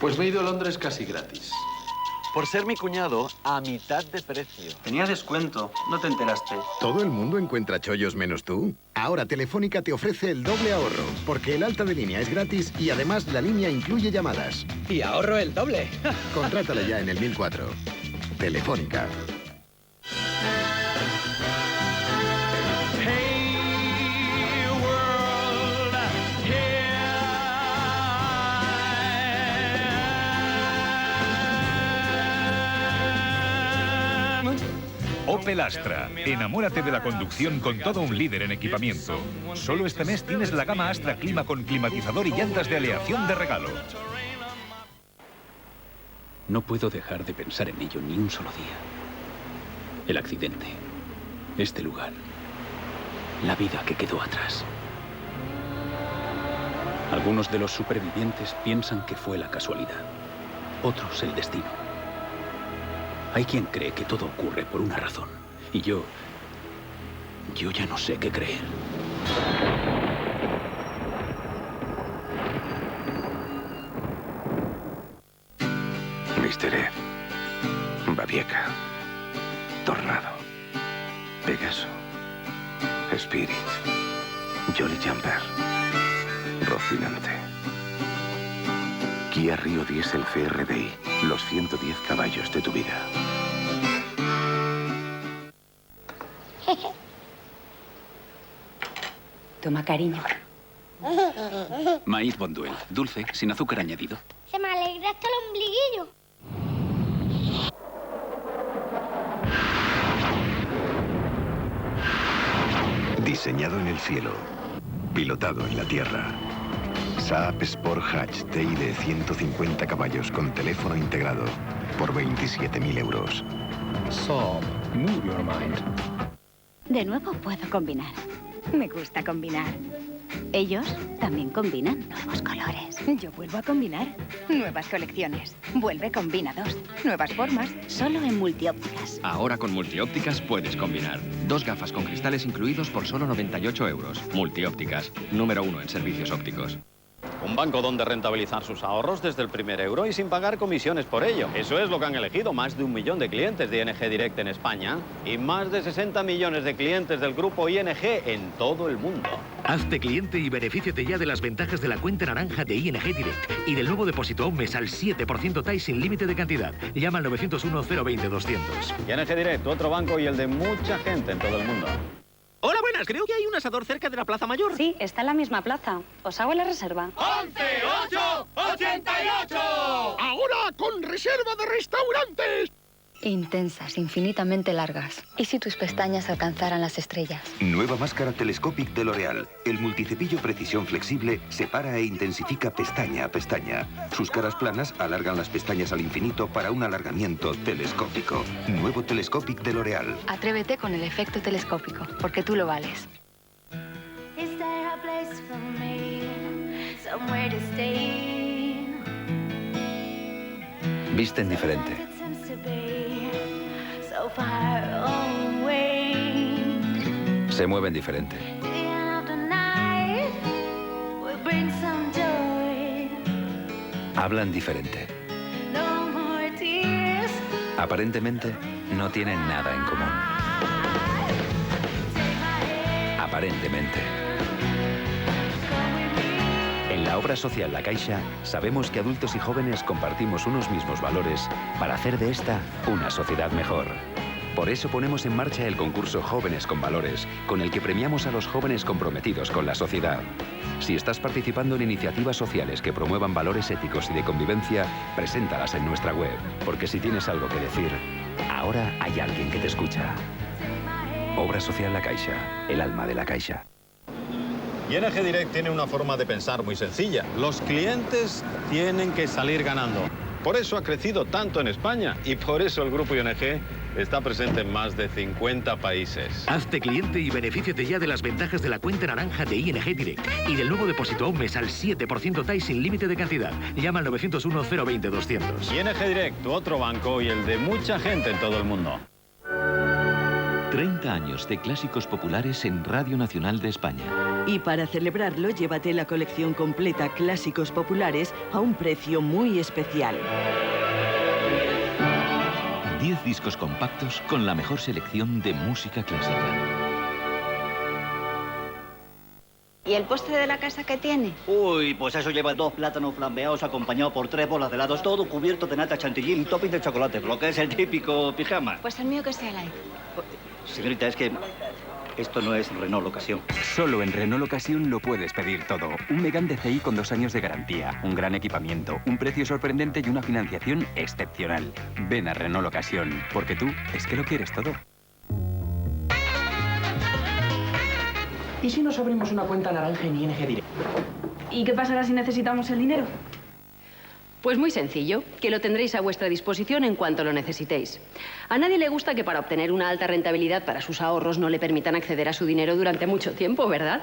Pues me he ido a Londres casi gratis. Por ser mi cuñado, a mitad de precio. Tenía descuento, no te enteraste. ¿Todo el mundo encuentra chollos menos tú? Ahora Telefónica te ofrece el doble ahorro, porque el alta de línea es gratis y además la línea incluye llamadas. Y ahorro el doble. Contrátala ya en el 1004. Telefónica. Opel Astra. Enamórate de la conducción con todo un líder en equipamiento. Solo este mes tienes la gama Astra Clima con climatizador y llantas de aleación de regalo. No puedo dejar de pensar en ello ni un solo día. El accidente, este lugar, la vida que quedó atrás. Algunos de los supervivientes piensan que fue la casualidad, otros el destino. Hay quien cree que todo ocurre por una razón. Y yo ya no sé qué creer. Mr. Ed, Babieca, Tornado, Pegaso, Spirit, Jolly Jumper, Rocinante. Kia Rio Diesel CRDI, los 110 caballos de tu vida. Toma, cariño. Maíz Bonduel, dulce, sin azúcar añadido. Se me alegra hasta el ombliguillo. Diseñado en el cielo, pilotado en la tierra. Saab Sport Hatch TI de 150 caballos con teléfono integrado por 27.000 euros. Saab, move your mind. De nuevo puedo combinar. Me gusta combinar. Ellos también combinan nuevos colores. Yo vuelvo a combinar. Nuevas colecciones. Vuelve Combina 2. Nuevas formas. Solo en Multiópticas. Ahora con Multiópticas puedes combinar. 2 gafas con cristales incluidos por solo 98 euros. Multiópticas, número 1 en servicios ópticos. Un banco donde rentabilizar sus ahorros desde el primer euro y sin pagar comisiones por ello. Eso es lo que han elegido más de 1 millón de clientes de ING Direct en España y más de 60 millones de clientes del grupo ING en todo el mundo. Hazte cliente y benefíciate ya de las ventajas de la cuenta naranja de ING Direct y del nuevo depósito a un mes al 7% TAI sin límite de cantidad. Llama al 901-020-200. ING Direct, otro banco y el de mucha gente en todo el mundo. Hola, buenas. Creo que hay un asador cerca de la Plaza Mayor. Sí, está en la misma plaza. ¿Os hago la reserva? 11-8-88. Ahora con reserva de restaurantes. Intensas, infinitamente largas. ¿Y si tus pestañas alcanzaran las estrellas? Nueva máscara Telescopic de L'Oréal. El multicepillo Precisión Flexible separa e intensifica pestaña a pestaña. Sus caras planas alargan las pestañas al infinito para un alargamiento telescópico. Nuevo Telescopic de L'Oréal. Atrévete con el efecto telescópico, porque tú lo vales. Visten diferente. Se mueven diferente. Hablan diferente. Aparentemente, no tienen nada en común. Aparentemente. En la obra social La Caixa, sabemos que adultos y jóvenes compartimos unos mismos valores para hacer de esta una sociedad mejor. Por eso ponemos en marcha el concurso Jóvenes con Valores, con el que premiamos a los jóvenes comprometidos con la sociedad. Si estás participando en iniciativas sociales que promuevan valores éticos y de convivencia, preséntalas en nuestra web, porque si tienes algo que decir, ahora hay alguien que te escucha. Obra social La Caixa, el alma de La Caixa. ING Direct tiene una forma de pensar muy sencilla. Los clientes tienen que salir ganando. Por eso ha crecido tanto en España y por eso el grupo ING está presente en más de 50 países. Hazte cliente y benefíciate ya de las ventajas de la cuenta naranja de ING Direct y del nuevo depósito a un mes al 7% TAI sin límite de cantidad. Llama al 901-020-200. ING Direct, tu otro banco y el de mucha gente en todo el mundo. 30 años de clásicos populares en Radio Nacional de España. Y para celebrarlo, llévate la colección completa Clásicos Populares a un precio muy especial. 10 discos compactos con la mejor selección de música clásica. ¿Y el postre de la casa qué tiene? Uy, pues eso lleva 2 plátanos flambeados acompañados por 3 bolas de helados, todo cubierto de nata chantilly y topping de chocolate, lo que es el típico pijama. Pues el mío que sea light. Señorita, es que esto no es Renault Ocasión. Solo en Renault Ocasión lo puedes pedir todo. Un Megane DCI con 2 años de garantía, un gran equipamiento, un precio sorprendente y una financiación excepcional. Ven a Renault Ocasión, porque tú es que lo quieres todo. ¿Y si nos abrimos una cuenta naranja en ING Direct? ¿Y qué pasará si necesitamos el dinero? Pues muy sencillo, que lo tendréis a vuestra disposición en cuanto lo necesitéis. A nadie le gusta que para obtener una alta rentabilidad para sus ahorros no le permitan acceder a su dinero durante mucho tiempo, ¿verdad?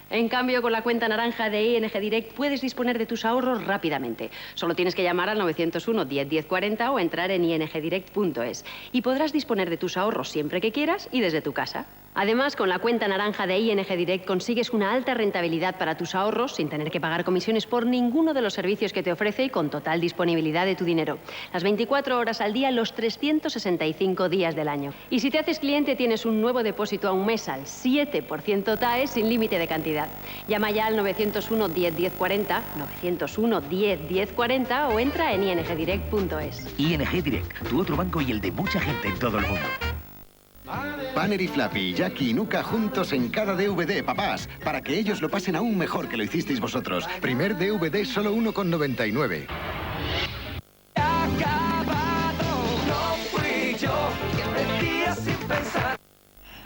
En cambio, con la cuenta naranja de ING Direct puedes disponer de tus ahorros rápidamente. Solo tienes que llamar al 901 10 10 40 o entrar en ingdirect.es y podrás disponer de tus ahorros siempre que quieras y desde tu casa. Además, con la cuenta naranja de ING Direct consigues una alta rentabilidad para tus ahorros sin tener que pagar comisiones por ninguno de los servicios que te ofrece y con total disponibilidad de tu dinero. Las 24 horas al día, los 365 días del año. Y si te haces cliente, tienes un nuevo depósito a un mes al 7% TAE sin límite de cantidad. Llama ya al 901 10 10 40, 901 10 10 40 o entra en ingdirect.es. ING Direct, tu otro banco y el de mucha gente en todo el mundo. Panner y Flappy, Jackie y Nuka juntos en cada DVD, papás, para que ellos lo pasen aún mejor que lo hicisteis vosotros. Primer DVD solo 1,99.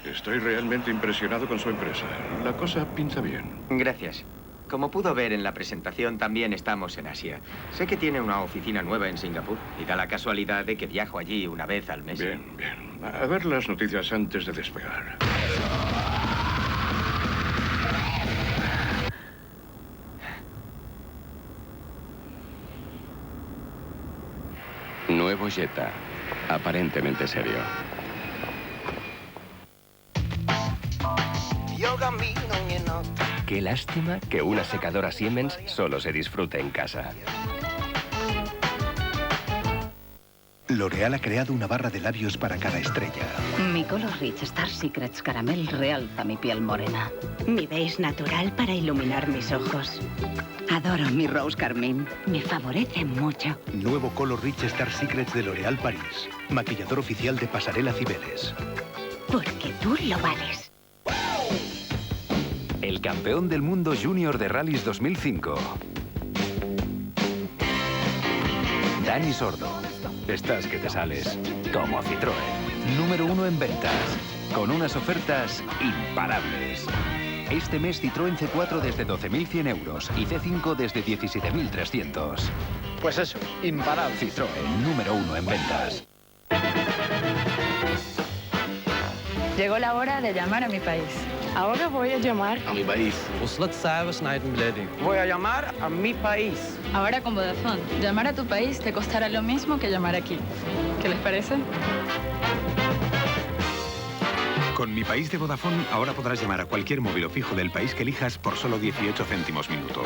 Estoy realmente impresionado con su empresa. La cosa pinta bien. Gracias. Como pudo ver en la presentación, también estamos en Asia. Sé que tiene una oficina nueva en Singapur y da la casualidad de que viajo allí una vez al mes. Bien, bien. A ver las noticias antes de despegar. Nuevo Jetta. Aparentemente serio. Qué lástima que una secadora Siemens solo se disfrute en casa. L'Oréal ha creado una barra de labios para cada estrella. Mi Color Rich Star Secrets Caramel realza mi piel morena. Mi beige natural para iluminar mis ojos. Adoro mi Rose Carmine. Me favorece mucho. Nuevo Color Rich Star Secrets de L'Oréal París. Maquillador oficial de Pasarela Cibeles. Porque tú lo vales. El campeón del mundo junior de rallies 2005. Dani Sordo. Estás que te sales. Como Citroën. Número 1 en ventas. Con unas ofertas imparables. Este mes Citroën C4 desde 12.100 euros y C5 desde 17.300. Pues eso, imparable. Citroën, número 1 en ventas. Llegó la hora de llamar a mi país. Ahora voy a llamar A mi país. Voy a llamar a mi país. Ahora con Vodafone. Llamar a tu país te costará lo mismo que llamar aquí. ¿Qué les parece? Con Mi País de Vodafone ahora podrás llamar a cualquier móvil o fijo del país que elijas por solo 18 céntimos minuto.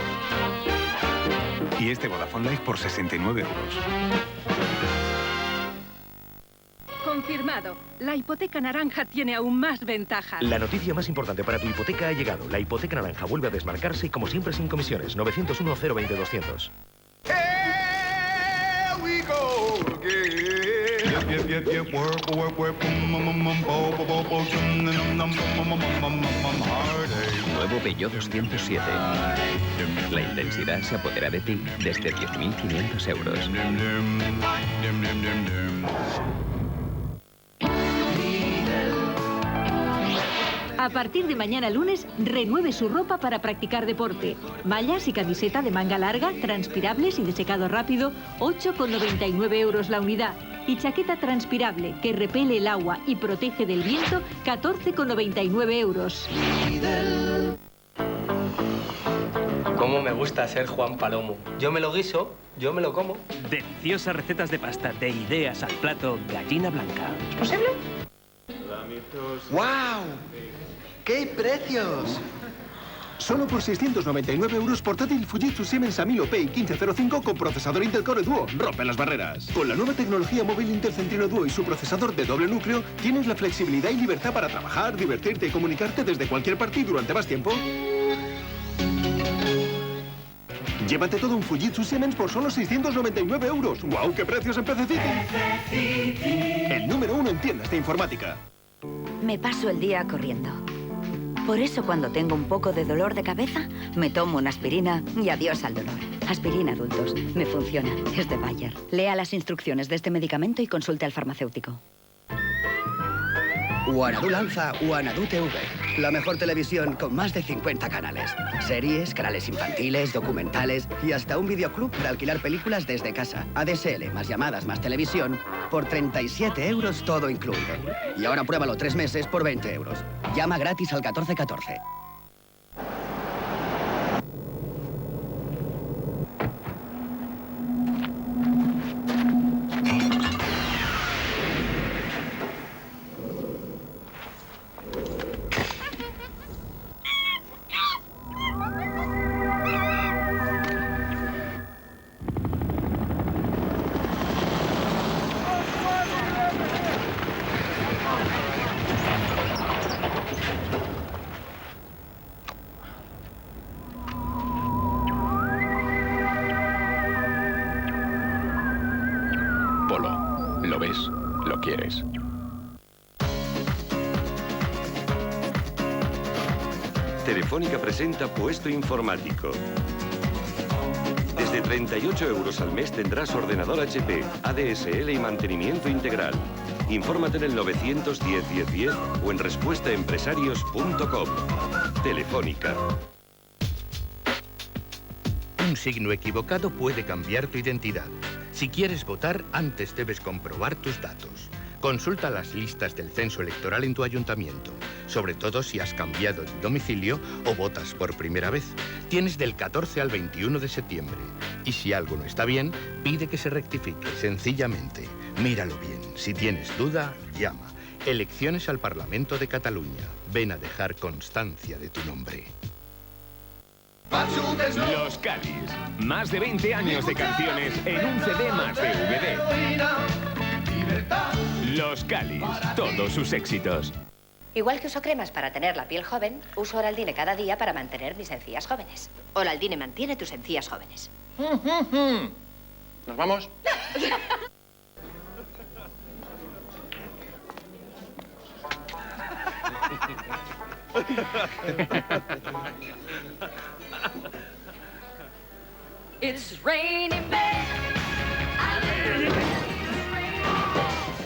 Y este Vodafone Life por 69 euros. Confirmado. La hipoteca naranja tiene aún más ventajas. La noticia más importante para tu hipoteca ha llegado. La hipoteca naranja vuelve a desmarcarse y como siempre sin comisiones. 901 020 200. Nuevo Peugeot 207. La intensidad se apodera de ti desde 10.500 euros. A partir de mañana lunes, renueve su ropa para practicar deporte. Mallas y camiseta de manga larga, transpirables y de secado rápido, 8,99 euros la unidad. Y chaqueta transpirable, que repele el agua y protege del viento, 14,99 euros. Cómo me gusta ser Juan Palomo. Yo me lo guiso, yo me lo como. Deliciosas recetas de pasta, de ideas al plato, gallina blanca. ¿Es posible? ¡Wow! ¡Qué precios! Solo por 699 euros portátil Fujitsu Siemens Amilo Pay 1505 con procesador Intel Core Duo. Rompe las barreras. Con la nueva tecnología móvil Intel Centrino Duo y su procesador de doble núcleo, tienes la flexibilidad y libertad para trabajar, divertirte y comunicarte desde cualquier parte y durante más tiempo. Llévate todo un Fujitsu Siemens por solo 699 euros. ¡Guau, qué precios en PC City! El número 1 en tiendas de informática. Me paso el día corriendo. Por eso cuando tengo un poco de dolor de cabeza, me tomo una aspirina y adiós al dolor. Aspirina adultos. Me funciona. Es de Bayer. Lea las instrucciones de este medicamento y consulte al farmacéutico. Wanadoo lanza Wanadoo TV, la mejor televisión con más de 50 canales. Series, canales infantiles, documentales y hasta un videoclub para alquilar películas desde casa. ADSL, más llamadas, más televisión, por 37 euros todo incluido. Y ahora pruébalo 3 meses por 20 euros. Llama gratis al 1414. Polo, lo ves, lo quieres. Telefónica presenta Puesto Informático. Desde 38 euros al mes tendrás ordenador HP, ADSL y mantenimiento integral. Infórmate en el 910-1010 o en respuestaempresarios.com. Telefónica. Un signo equivocado puede cambiar tu identidad. Si quieres votar, antes debes comprobar tus datos. Consulta las listas del censo electoral en tu ayuntamiento, sobre todo si has cambiado de domicilio o votas por primera vez. Tienes del 14 al 21 de septiembre. Y si algo no está bien, pide que se rectifique, sencillamente. Míralo bien. Si tienes duda, llama. Elecciones al Parlamento de Cataluña. Ven a dejar constancia de tu nombre. Los Cáliz. Más de 20 años de canciones en un CD más DVD. Los Cáliz. Todos sus éxitos. Igual que uso cremas para tener la piel joven, uso Oraldine cada día para mantener mis encías jóvenes. Oraldine mantiene tus encías jóvenes. ¿Nos vamos? It's raining men.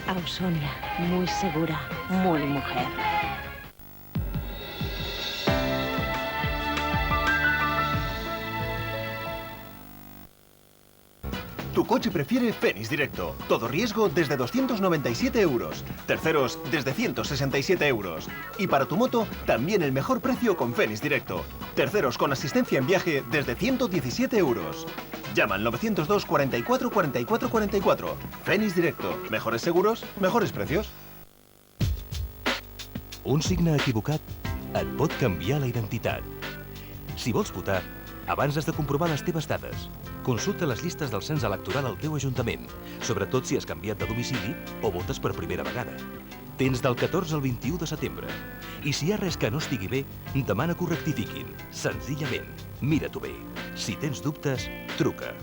Ausonia, muy segura, muy mujer. Tu coche prefiere Fénix Directo. Todo riesgo desde 297 euros. Terceros desde 167 euros. Y para tu moto, también el mejor precio con Fénix Directo. Terceros con asistencia en viaje desde 117 euros. Llama al 902 44 44 44. Fénix Directo. Mejores seguros, mejores precios. Un signe equivocat et pot canviar la identitat. Si vols votar, abans has de comprovar les teves dades. Consulta les llistes del cens electoral al teu ajuntament, sobretot si has canviat de domicili o votes per primera vegada. Tens del 14 al 21 de setembre. I si hi ha res que no estigui bé, demana que ho rectifiquin. Senzillament, mira-t'ho bé. Si tens dubtes, truca.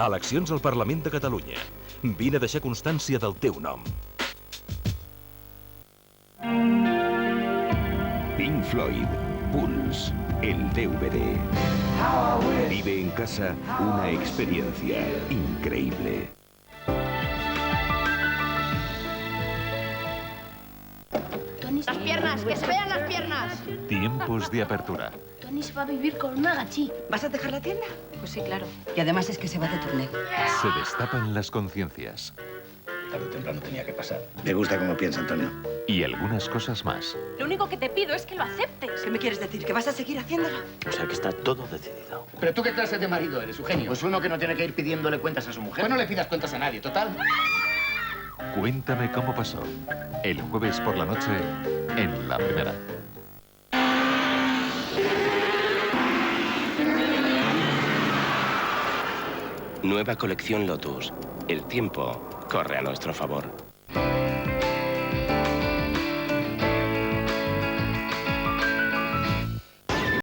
Eleccions al Parlament de Catalunya. Vine a deixar constància del teu nom. Pink Floyd, Pulse, el DVD. Vive en casa una experiencia increíble. Las piernas, que se vean las piernas. Tiempos de apertura. Tony se va a vivir con una gachí. ¿Vas a dejar la tienda? Pues sí, claro. Y además es que se va de turné. Se destapan las conciencias. Tarde o temprano tenía que pasar. Me gusta cómo piensa, Antonio. Y algunas cosas más. Lo único que te pido es que lo aceptes. ¿Qué me quieres decir? ¿Que vas a seguir haciéndolo? O sea que está todo decidido. ¿Pero tú qué clase de marido eres, Eugenio? Pues uno que no tiene que ir pidiéndole cuentas a su mujer. Pues no le pidas cuentas a nadie, total. Cuéntame cómo pasó. El jueves por la noche en La Primera. Nueva colección Lotus. El tiempo corre a nuestro favor.